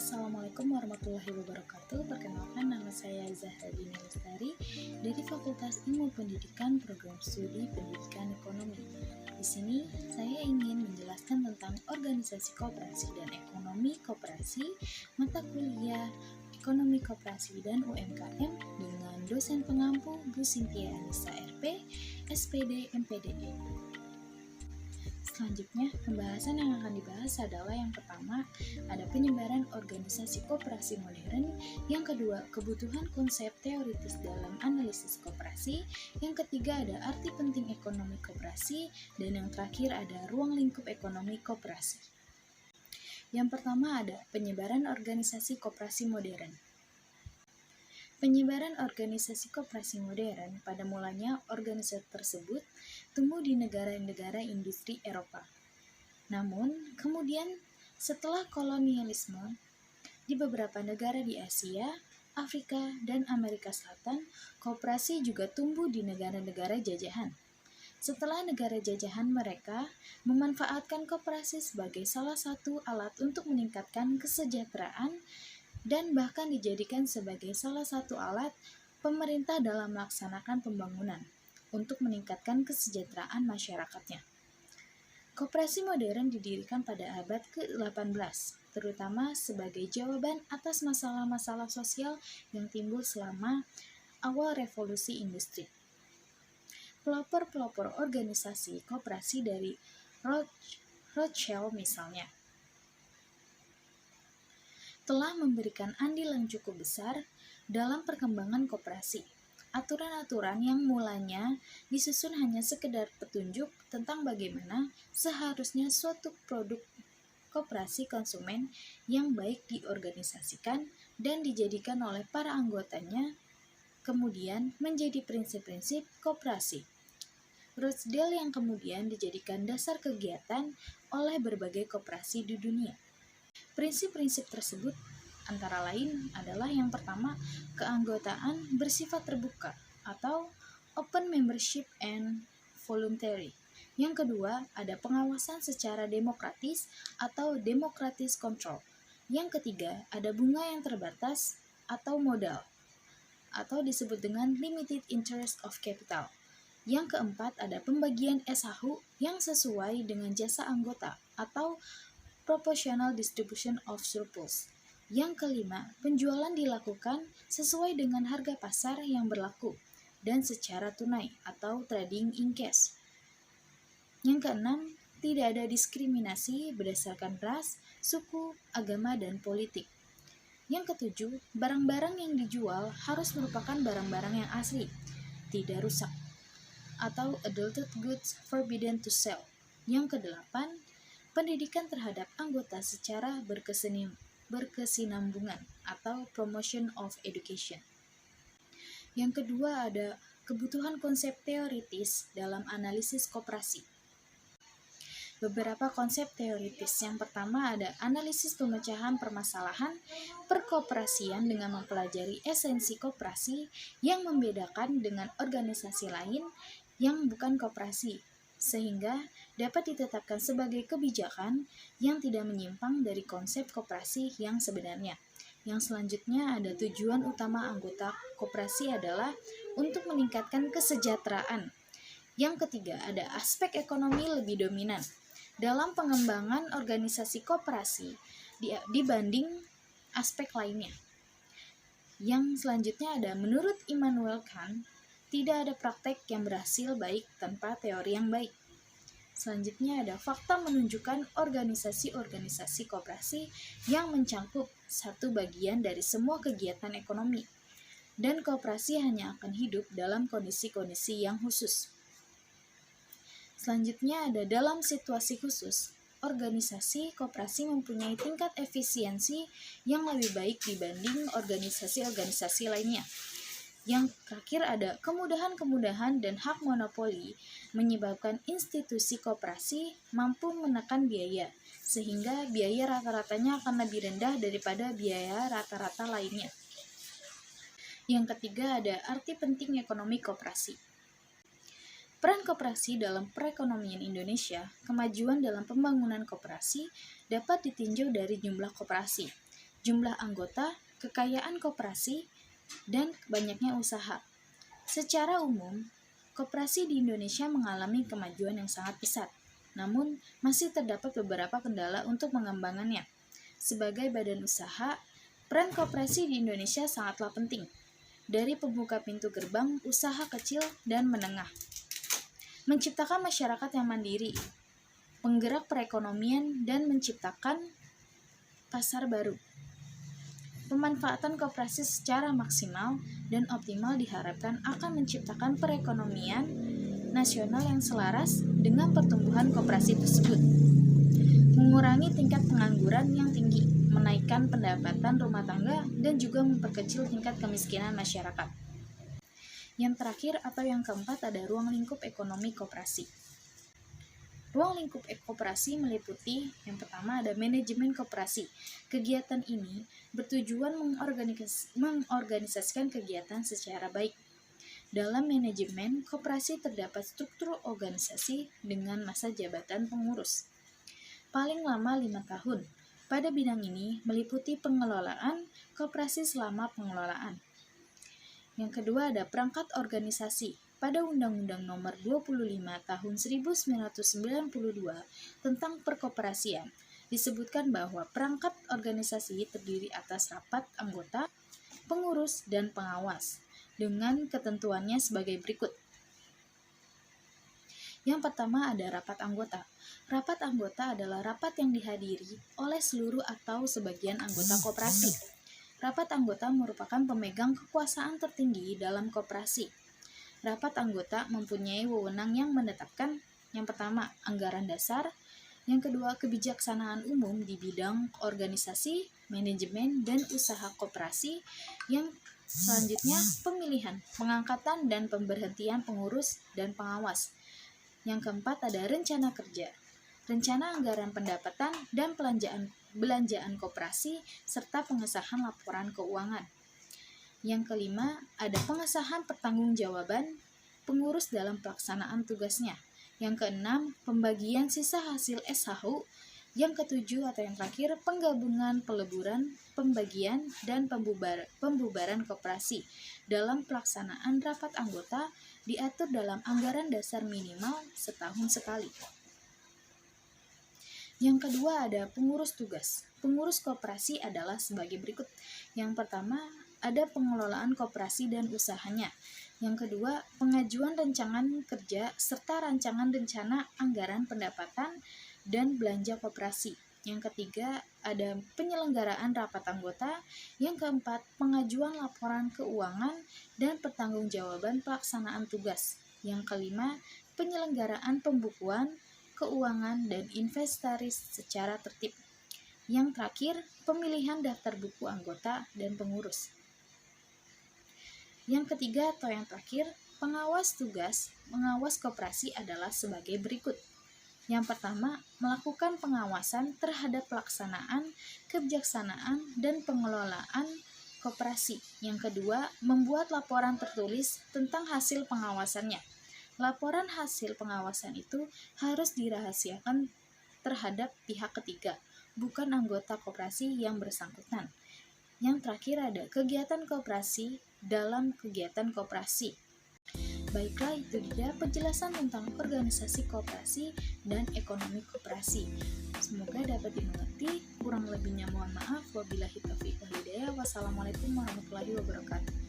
Assalamualaikum warahmatullahi wabarakatuh. Perkenalkan, nama saya Zahra Dini Lestari dari Fakultas Ilmu Pendidikan Program Studi Pendidikan Ekonomi. Di sini saya ingin menjelaskan tentang organisasi koperasi dan ekonomi koperasi, mata kuliah Ekonomi Koperasi dan UMKM dengan dosen pengampu Bu Cynthia Anissa RP, SPD MPDE. Selanjutnya, pembahasan yang akan dibahas adalah yang pertama, ada penyebaran organisasi koperasi modern, yang kedua, kebutuhan konsep teoritis dalam analisis koperasi, yang ketiga ada arti penting ekonomi koperasi, dan yang terakhir ada ruang lingkup ekonomi koperasi. Yang pertama ada penyebaran organisasi koperasi modern. Penyebaran organisasi koperasi modern pada mulanya organisasi tersebut tumbuh di negara-negara industri Eropa. Namun, kemudian setelah kolonialisme di beberapa negara di Asia, Afrika, dan Amerika Selatan, koperasi juga tumbuh di negara-negara jajahan. Setelah negara jajahan mereka memanfaatkan koperasi sebagai salah satu alat untuk meningkatkan kesejahteraan dan bahkan dijadikan sebagai salah satu alat pemerintah dalam melaksanakan pembangunan untuk meningkatkan kesejahteraan masyarakatnya. Koperasi modern didirikan pada abad ke-18, terutama sebagai jawaban atas masalah-masalah sosial yang timbul selama awal revolusi industri. Pelopor-pelopor organisasi koperasi dari Rothschild misalnya, telah memberikan andil yang cukup besar dalam perkembangan koperasi. Aturan-aturan yang mulanya disusun hanya sekedar petunjuk tentang bagaimana seharusnya suatu produk koperasi konsumen yang baik diorganisasikan dan dijadikan oleh para anggotanya, kemudian menjadi prinsip-prinsip koperasi. Rothschild yang kemudian dijadikan dasar kegiatan oleh berbagai koperasi di dunia. Prinsip-prinsip tersebut antara lain adalah yang pertama, keanggotaan bersifat terbuka atau open membership and voluntary. Yang kedua, ada pengawasan secara demokratis atau democratic control. Yang ketiga, ada bunga yang terbatas atau modal atau disebut dengan limited interest of capital. Yang keempat, ada pembagian SHU yang sesuai dengan jasa anggota atau proportional distribution of surplus. Yang kelima, penjualan dilakukan sesuai dengan harga pasar yang berlaku dan secara tunai atau trading in cash. Yang keenam, tidak ada diskriminasi berdasarkan ras, suku, agama, dan politik. Yang ketujuh, barang-barang yang dijual harus merupakan barang-barang yang asli, tidak rusak, atau adulterated goods forbidden to sell. Yang kedelapan, pendidikan terhadap anggota secara berkesinambungan atau promotion of education. Yang kedua ada kebutuhan konsep teoritis dalam analisis koperasi. Beberapa konsep teoritis. Yang pertama ada analisis pemecahan permasalahan perkoperasian dengan mempelajari esensi koperasi yang membedakan dengan organisasi lain yang bukan koperasi, sehingga dapat ditetapkan sebagai kebijakan yang tidak menyimpang dari konsep koperasi yang sebenarnya. Yang selanjutnya ada tujuan utama anggota koperasi adalah untuk meningkatkan kesejahteraan. Yang ketiga ada aspek ekonomi lebih dominan dalam pengembangan organisasi koperasi dibanding aspek lainnya. Yang selanjutnya ada menurut Immanuel Kant, tidak ada praktek yang berhasil baik tanpa teori yang baik. Selanjutnya ada fakta menunjukkan organisasi-organisasi koperasi yang mencakup satu bagian dari semua kegiatan ekonomi, dan koperasi hanya akan hidup dalam kondisi-kondisi yang khusus. Selanjutnya ada dalam situasi khusus, organisasi koperasi mempunyai tingkat efisiensi yang lebih baik dibanding organisasi-organisasi lainnya. Yang terakhir ada kemudahan-kemudahan dan hak monopoli menyebabkan institusi koperasi mampu menekan biaya, sehingga biaya rata-ratanya akan lebih rendah daripada biaya rata-rata lainnya. Yang ketiga ada arti penting ekonomi koperasi. Peran koperasi dalam perekonomian Indonesia, kemajuan dalam pembangunan koperasi dapat ditinjau dari jumlah koperasi. jumlah anggota, kekayaan koperasi, dan banyaknya usaha. Secara umum, koperasi di Indonesia mengalami kemajuan yang sangat pesat, namun masih terdapat beberapa kendala untuk mengembangkannya. Sebagai badan usaha, peran koperasi di Indonesia sangatlah penting, dari pembuka pintu gerbang usaha kecil dan menengah, menciptakan masyarakat yang mandiri, penggerak perekonomian, dan menciptakan pasar baru. Pemanfaatan koperasi secara maksimal dan optimal diharapkan akan menciptakan perekonomian nasional yang selaras dengan pertumbuhan koperasi tersebut, mengurangi tingkat pengangguran yang tinggi, menaikkan pendapatan rumah tangga, dan juga memperkecil tingkat kemiskinan masyarakat. Yang terakhir atau yang keempat ada ruang lingkup ekonomi koperasi. Ruang lingkup koperasi meliputi yang pertama ada manajemen koperasi. Kegiatan ini bertujuan mengorganisasikan kegiatan secara baik. Dalam manajemen koperasi terdapat struktur organisasi dengan masa jabatan pengurus paling lama 5 tahun. Pada bidang ini meliputi pengelolaan koperasi selama pengelolaan. Yang kedua ada perangkat organisasi. Pada Undang-Undang Nomor 25 Tahun 1992 tentang Perkoperasian, disebutkan bahwa perangkat organisasi terdiri atas rapat anggota, pengurus, dan pengawas, dengan ketentuannya sebagai berikut. Yang pertama ada rapat anggota. Rapat anggota adalah rapat yang dihadiri oleh seluruh atau sebagian anggota koperasi. Rapat anggota merupakan pemegang kekuasaan tertinggi dalam koperasi. Rapat anggota mempunyai wewenang yang menetapkan yang pertama, anggaran dasar, yang kedua, kebijaksanaan umum di bidang organisasi, manajemen, dan usaha koperasi, yang selanjutnya pemilihan, pengangkatan, dan pemberhentian pengurus dan pengawas. Yang keempat ada rencana kerja, rencana anggaran pendapatan dan belanjaan koperasi, serta pengesahan laporan keuangan. Yang kelima, ada pengesahan pertanggungjawaban pengurus dalam pelaksanaan tugasnya. Yang keenam, pembagian sisa hasil SHU. Yang ketujuh atau yang terakhir, penggabungan, peleburan, pembagian, dan pembubaran koperasi. Dalam pelaksanaan rapat anggota diatur dalam anggaran dasar minimal setahun sekali. Yang kedua ada pengurus tugas. Pengurus koperasi adalah sebagai berikut. Yang pertama, ada pengelolaan koperasi dan usahanya. Yang kedua, pengajuan rancangan kerja serta rancangan rencana anggaran pendapatan dan belanja koperasi. Yang ketiga, ada penyelenggaraan rapat anggota. Yang keempat, pengajuan laporan keuangan dan pertanggungjawaban pelaksanaan tugas. Yang kelima, penyelenggaraan pembukuan, keuangan, dan inventaris secara tertib. Yang terakhir, pemilihan daftar buku anggota dan pengurus. Yang ketiga atau yang terakhir, pengawas tugas, pengawas koperasi adalah sebagai berikut. Yang pertama, melakukan pengawasan terhadap pelaksanaan, kebijaksanaan, dan pengelolaan koperasi. Yang kedua, membuat laporan tertulis tentang hasil pengawasannya. Laporan hasil pengawasan itu harus dirahasiakan terhadap pihak ketiga, bukan anggota koperasi yang bersangkutan. Yang terakhir ada kegiatan koperasi dalam kegiatan koperasi. Baiklah, itu dia penjelasan tentang organisasi koperasi dan ekonomi koperasi. Semoga dapat dimengerti. Kurang lebihnya mohon maaf. Wabillahi taufiq wal hidayah. Wassalamualaikum warahmatullahi wabarakatuh.